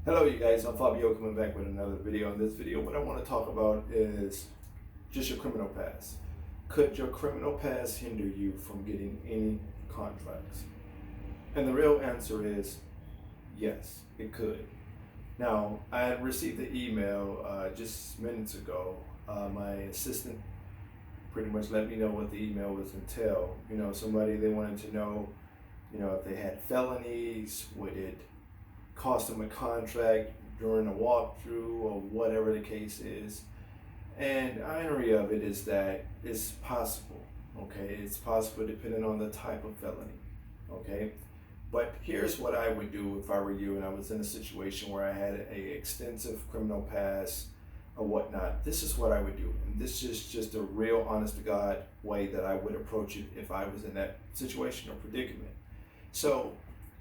Hello you guys, I'm Fabio coming back with another video. In this video, what I want to talk about is just your criminal past. Could your criminal past hinder you from getting any contracts? And the real answer is yes, it could. Now, I had received the email just minutes ago. My assistant pretty much let me know what the email was entail. Somebody, they wanted to know, if they had felonies, would it cost them a contract during a walkthrough or whatever the case is. And the irony of it is that it's possible, okay? It's possible depending on the type of felony, okay? But here's what I would do if I were you and I was in a situation where I had a extensive criminal past or whatnot. This is what I would do. And this is just a real honest to God way that I would approach it if I was in that situation or predicament. So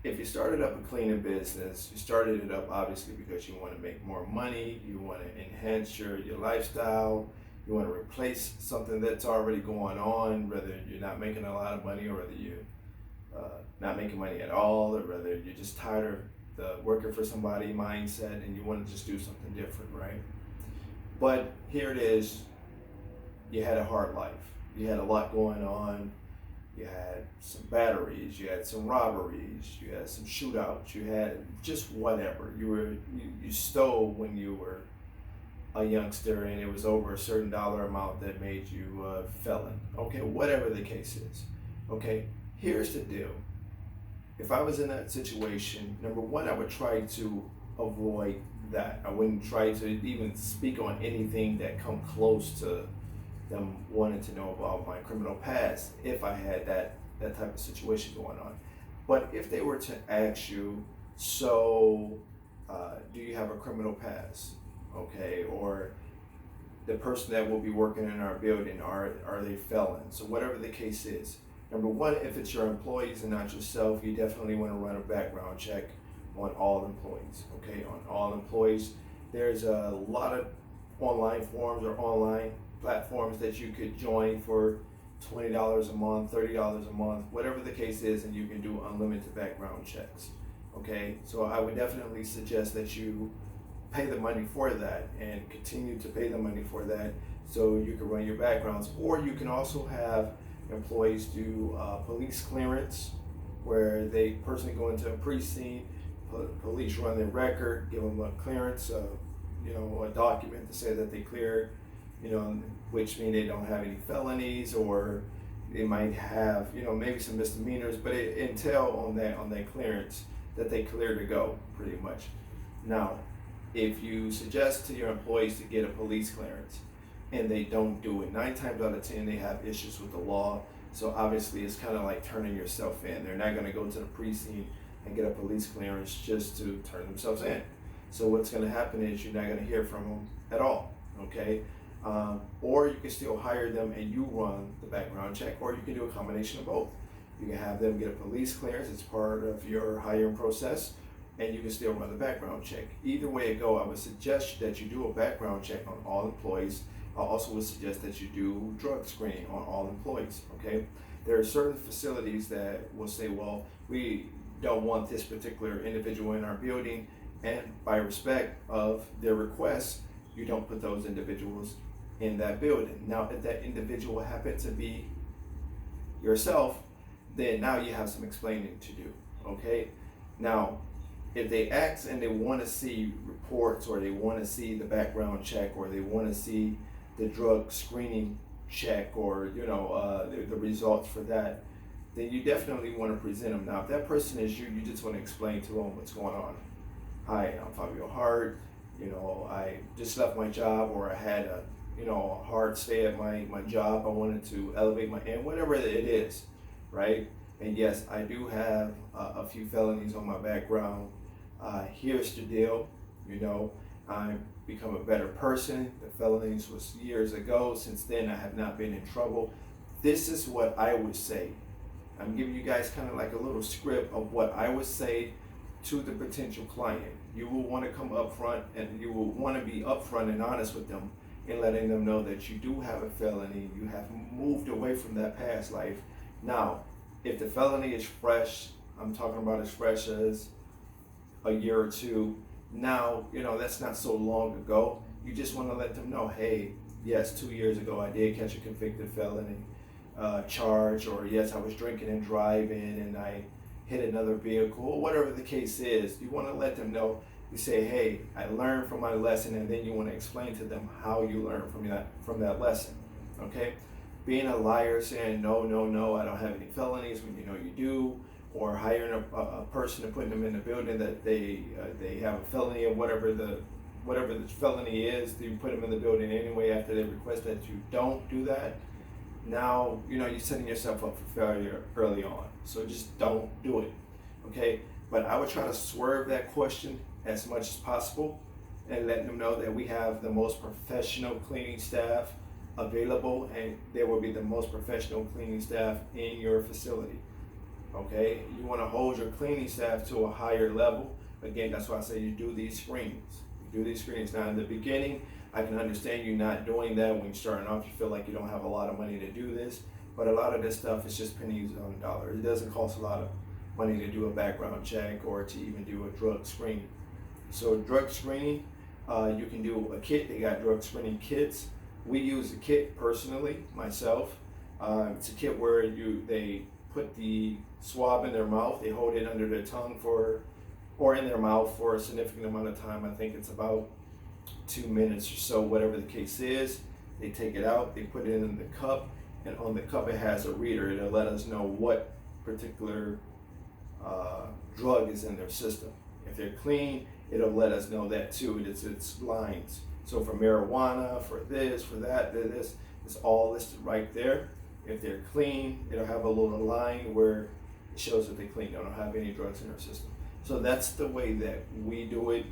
if you started up a cleaning business, you started it up obviously because you want to make more money, you want to enhance your lifestyle, you want to replace something that's already going on, whether you're not making a lot of money or whether you're not making money at all, or whether you're just tired of the working for somebody mindset and you want to just do something different, right? But here it is, you had a hard life, you had a lot going on. You had some batteries, you had some robberies, you had some shootouts, you had just whatever. You stole when you were a youngster and it was over a certain dollar amount that made you a felon. Okay, whatever the case is. Okay, here's the deal. If I was in that situation, number one, I would try to avoid that. I wouldn't try to even speak on anything that come close to them wanting to know about my criminal past if I had that type of situation going on. But if they were to ask you, so do you have a criminal past? Okay, or the person that will be working in our building, are they felons? So whatever the case is, number one, if it's your employees and not yourself, you definitely want to run a background check on all employees. Okay, on all employees. There's a lot of online forms or online platforms that you could join for $20 a month, $30 a month, whatever the case is, and you can do unlimited background checks. Okay, so I would definitely suggest that you pay the money for that and continue to pay the money for that so you can run your backgrounds. Or you can also have employees do police clearance, where they personally go into a precinct, police run their record, give them a clearance, a document to say that they cleared, which mean they don't have any felonies, or they might have, maybe some misdemeanors, but it entail on that clearance that they clear to go, pretty much. Now, if you suggest to your employees to get a police clearance and they don't do it, 9 times out of 10 they have issues with the law. So obviously it's kind of like turning yourself in. They're not going to go to the precinct and get a police clearance just to turn themselves in. So what's going to happen is you're not going to hear from them at all. Okay. Or you can still hire them and you run the background check, or you can do a combination of both. You can have them get a police clearance as part of your hiring process, and you can still run the background check. Either way it go, I would suggest that you do a background check on all employees. I also would suggest that you do drug screening on all employees, okay? There are certain facilities that will say, well, we don't want this particular individual in our building, and by respect of their request, you don't put those individuals in that building. Now, if that individual happened to be yourself, then now you have some explaining to do, okay? Now, if they ask and they want to see reports, or they want to see the background check, or they want to see the drug screening check, or the results for that, then you definitely want to present them. Now, if that person is you, you just want to explain to them what's going on. Hi, I'm Fabio Hart. I just left my job, or I had a hard stay at my job. I wanted to elevate my end, whatever it is, right? And yes, I do have a few felonies on my background. Here's the deal, I've become a better person. The felonies was years ago. Since then, I have not been in trouble. This is what I would say. I'm giving you guys kind of like a little script of what I would say to the potential client. You will want to come up front, and you will want to be upfront and honest with them in letting them know that you do have a felony. You have moved away from that past life. Now, if the felony is fresh, I'm talking about as fresh as a year or two, Now, that's not so long ago. You just want to let them know, hey, yes, 2 years ago I did catch a convicted felony charge, or yes, I was drinking and driving and I hit another vehicle, or whatever the case is. You want to let them know. You say, hey, I learned from my lesson, and then you want to explain to them how you learned from that lesson. Okay? Being a liar, saying no, I don't have any felonies when you know you do, or hiring a person and putting them in the building that they have a felony, or whatever the felony is, you put them in the building anyway after they request that you don't do that. Now, you're setting yourself up for failure early on. So just don't do it, okay? But I would try to swerve that question as much as possible and let them know that we have the most professional cleaning staff available, and there will be the most professional cleaning staff in your facility, okay? You want to hold your cleaning staff to a higher level. Again, that's why I say you do these screenings. Now, in the beginning, I can understand you not doing that when you're starting off. You feel like you don't have a lot of money to do this, but a lot of this stuff is just pennies on the dollar. It doesn't cost a lot of money to do a background check or to even do a drug screening. So drug screening, you can do a kit. They got drug screening kits. We use a kit personally, myself. It's a kit where they put the swab in their mouth, they hold it under their tongue or in their mouth for a significant amount of time. I think it's about 2 minutes or so, whatever the case is. They take it out, they put it in the cup, and on the cup it has a reader. It'll let us know what particular drug is in their system. If they're clean, it'll let us know that too. It's lines. So for marijuana, for this, for that, this, it's all listed right there. If they're clean, it'll have a little line where it shows that they're clean. They don't have any drugs in their system. So that's the way that we do it.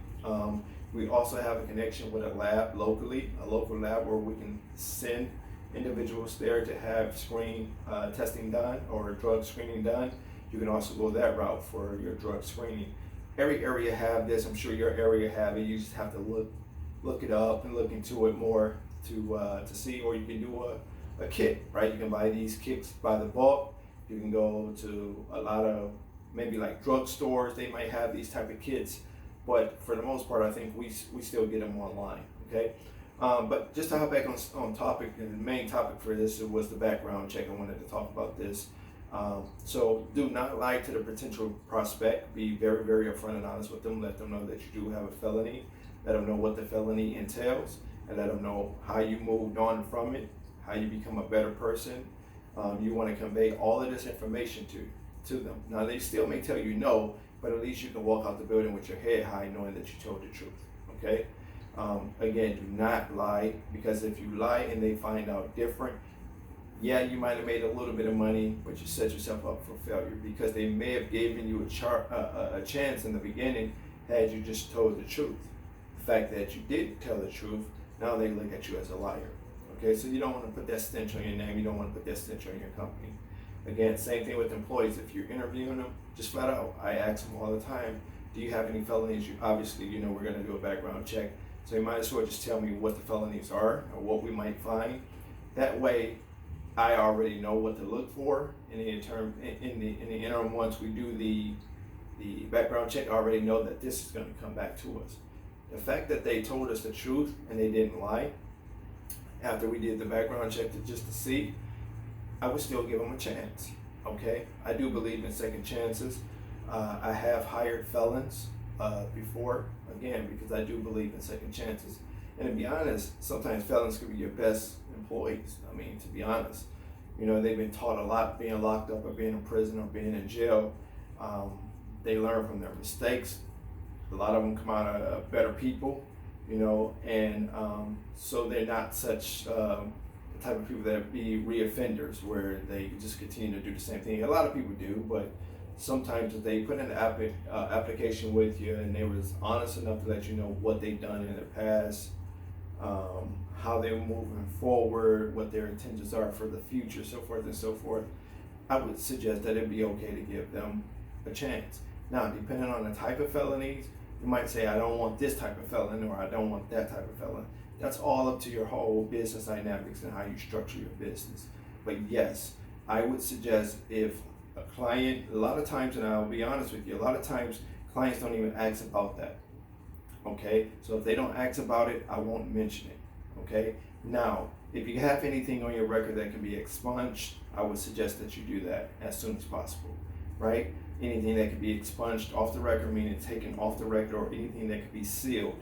We also have a connection with a lab locally, a local lab where we can send individuals there to have screen testing done or drug screening done. You can also go that route for your drug screening. Every area have this. I'm sure your area have it. You just have to look it up and look into it more to see, or you can do a kit, right? You can buy these kits by the bulk. You can go to a lot of maybe like drug stores. They might have these type of kits, but for the most part, I think we still get them online. Okay, but just to hop back on topic, and the main topic for this was the background check. I wanted to talk about this. So do not lie to the potential prospect. Be very, very upfront and honest with them. Let them know that you do have a felony. Let them know what the felony entails, and let them know how you moved on from it, how you become a better person. You want to convey all of this information to them. Now, they still may tell you no, but at least you can walk out the building with your head high knowing that you told the truth, okay? Again, do not lie, because if you lie and they find out different, yeah, you might have made a little bit of money, but you set yourself up for failure, because they may have given you a chance in the beginning had you just told the truth. The fact that you didn't tell the truth, now they look at you as a liar, okay? So you don't want to put that stench on your name. You don't want to put that stench on your company. Again, same thing with employees. If you're interviewing them, just flat out, I ask them all the time, do you have any felonies? Obviously, we're going to do a background check. So you might as well just tell me what the felonies are or what we might find. That way, I already know what to look for in the interim. Once we do the background check, I already know that this is going to come back to us. The fact that they told us the truth and they didn't lie after we did the background check just to see, I would still give them a chance, okay? I do believe in second chances. I have hired felons before, again, because I do believe in second chances. And to be honest, sometimes felons could be your best employees. I mean, to be honest, they've been taught a lot being locked up or being in prison or being in jail. They learn from their mistakes. A lot of them come out of better people, and so they're not such type of people that be reoffenders where they just continue to do the same thing. A lot of people do, but sometimes if they put in an application with you and they was honest enough to let you know what they've done in their past, how they're moving forward, what their intentions are for the future, so forth and so forth, I would suggest that it'd be okay to give them a chance. Now, depending on the type of felonies, you might say, I don't want this type of felon, or I don't want that type of felon. That's all up to your whole business dynamics and how you structure your business. But yes, I would suggest if a client, a lot of times, and I'll be honest with you, a lot of times clients don't even ask about that. Okay, so if they don't ask about it, I won't mention it. Okay, now if you have anything on your record that can be expunged, I would suggest that you do that as soon as possible, right? Anything that can be expunged off the record, meaning taken off the record, or anything that could be sealed,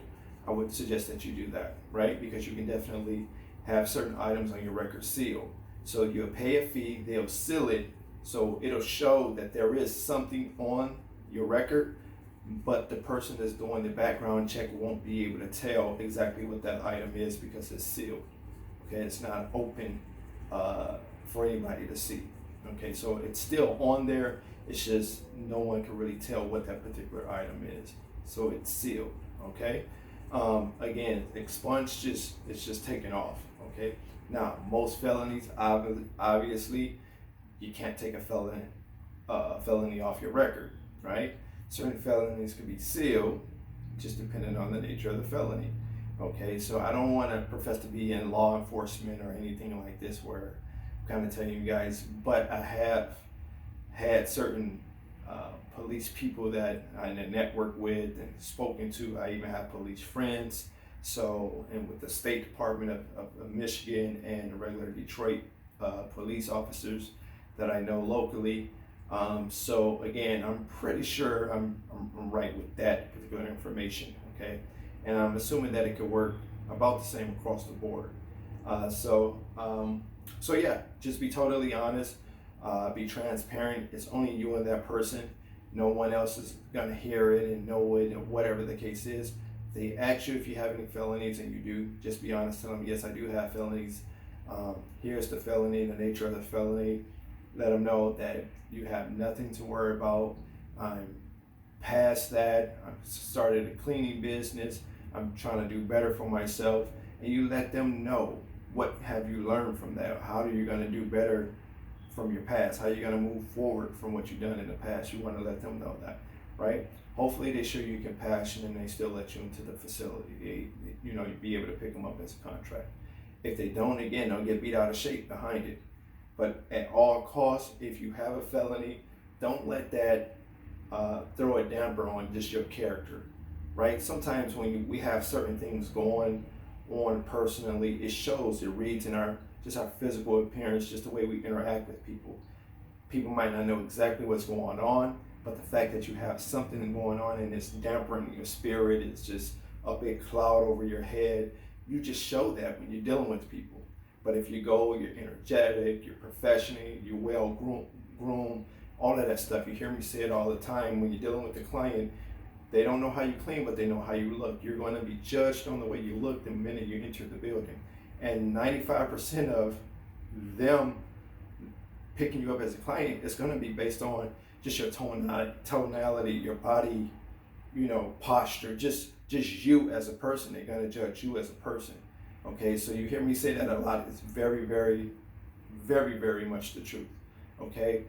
I would suggest that you do that, right? Because you can definitely have certain items on your record sealed. So you'll pay a fee, they'll seal it, so it'll show that there is something on your record, but the person that's doing the background check won't be able to tell exactly what that item is because it's sealed. Okay, it's not open for anybody to see. Okay, so it's still on there. It's just no one can really tell what that particular item is. So it's sealed. Okay. Again, expunged it's just taken off. Okay. Now, most felonies, obviously, you can't take a felony off your record, right? Certain felonies can be sealed, just depending on the nature of the felony. Okay, so I don't want to profess to be in law enforcement or anything like this where I'm kind of telling you guys, but I have had certain police people that I network with and spoken to. I even have police friends. So, and with the State Department of Michigan and the regular Detroit police officers that I know locally. So again, I'm pretty sure I'm right with that particular information, okay? And I'm assuming that it could work about the same across the board. So yeah, just be totally honest, be transparent. It's only you and that person. No one else is gonna hear it and know it, or whatever the case is. They ask you if you have any felonies, and you do, just be honest, tell them, yes, I do have felonies. Here's the felony, the nature of the felony. Let them know that you have nothing to worry about. I'm past that. I've started a cleaning business. I'm trying to do better for myself. And you let them know, what have you learned from that? How are you going to do better from your past? How are you going to move forward from what you've done in the past? You want to let them know that, right? Hopefully they show you compassion and they still let you into the facility. You'd be able to pick them up as a contract. If they don't, again, they'll get beat out of shape behind it. But at all costs, if you have a felony, don't let that throw a damper on just your character, right? Sometimes when we have certain things going on personally, it shows, it reads in our physical appearance, just the way we interact with people. People might not know exactly what's going on, but the fact that you have something going on and it's dampering your spirit, it's just a big cloud over your head, you just show that when you're dealing with people. But if you go, you're energetic, you're professional, you're well groomed, all of that stuff. You hear me say it all the time. When you're dealing with the client, they don't know how you clean, but they know how you look. You're going to be judged on the way you look the minute you enter the building. And 95% of them picking you up as a client is going to be based on just your tonality, your body, posture, just you as a person. They're going to judge you as a person. Okay, so you hear me say that a lot. It's very, very, very, very much the truth. Okay,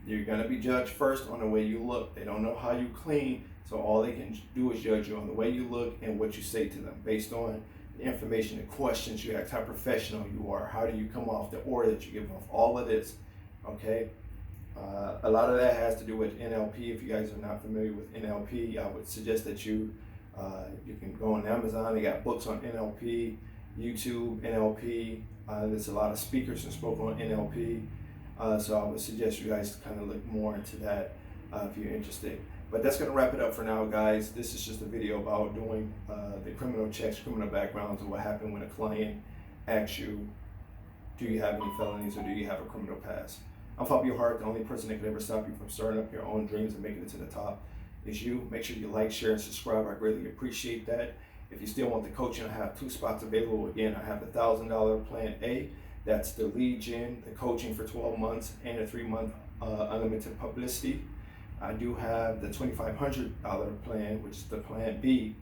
you're going to be judged first on the way you look. They don't know how you clean, so all they can do is judge you on the way you look and what you say to them based on the information, the questions you ask, how professional you are, how do you come off, the aura that you give off, all of this. Okay, a lot of that has to do with NLP. If you guys are not familiar with NLP, I would suggest that you can go on Amazon. They got books on NLP. YouTube, NLP, there's a lot of speakers who spoke on NLP, so I would suggest you guys kind of look more into that if you're interested. But that's going to wrap it up for now, guys. This is just a video about doing the criminal checks, criminal backgrounds, and what happened when a client asks you, do you have any felonies or do you have a criminal past? I'm Fabio Hart. The only person that could ever stop you from starting up your own dreams and making it to the top is you. Make sure you like, share, and subscribe. I greatly appreciate that. If you still want the coaching, I have 2 spots available. Again, I have the $1,000 plan A. That's the lead gen, the coaching for 12 months, and a 3-month unlimited publicity. I do have the $2,500 plan, which is the plan B.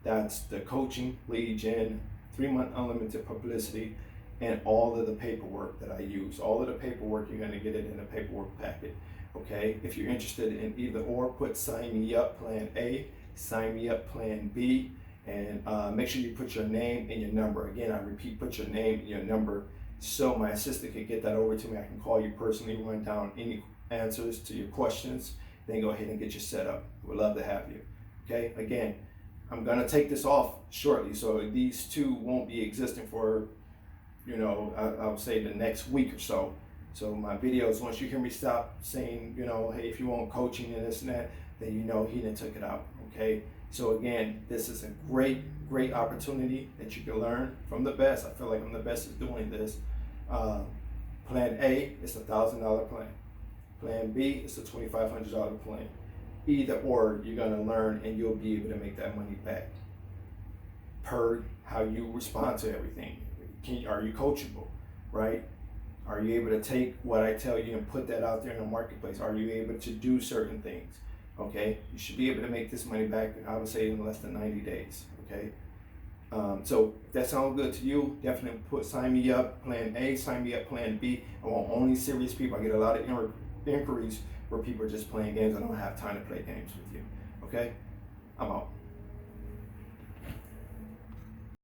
That's the coaching, lead gen, 3-month unlimited publicity, and all of the paperwork that I use. All of the paperwork, you're going to get it in the paperwork packet. Okay, if you're interested in either or, put sign me up plan A, sign me up plan B. And make sure you put your name and your number. Again, I repeat, put your name and your number so my assistant can get that over to me. I can call you personally, run down any answers to your questions, then go ahead and get you set up. We'd love to have you. Okay, again, I'm gonna take this off shortly, so these two won't be existing for, I would say the next week or so. So my videos, once you hear me stop saying, hey, if you want coaching and this and that, then he done took it out, okay? So again, this is a great opportunity that you can learn from the best. I feel like I'm the best at doing this. Plan A is $1,000 plan. Plan B is a $2,500 plan. Either or, you're gonna learn and you'll be able to make that money back per how you respond to everything. Are you coachable, right? Are you able to take what I tell you and put that out there in the marketplace? Are you able to do certain things? Okay, you should be able to make this money back, I would say, in less than 90 days, okay? So if that sounds good to you, definitely sign me up, plan A, sign me up, plan B. I want only serious people. I get a lot of inquiries where people are just playing games. I don't have time to play games with you, okay? I'm out.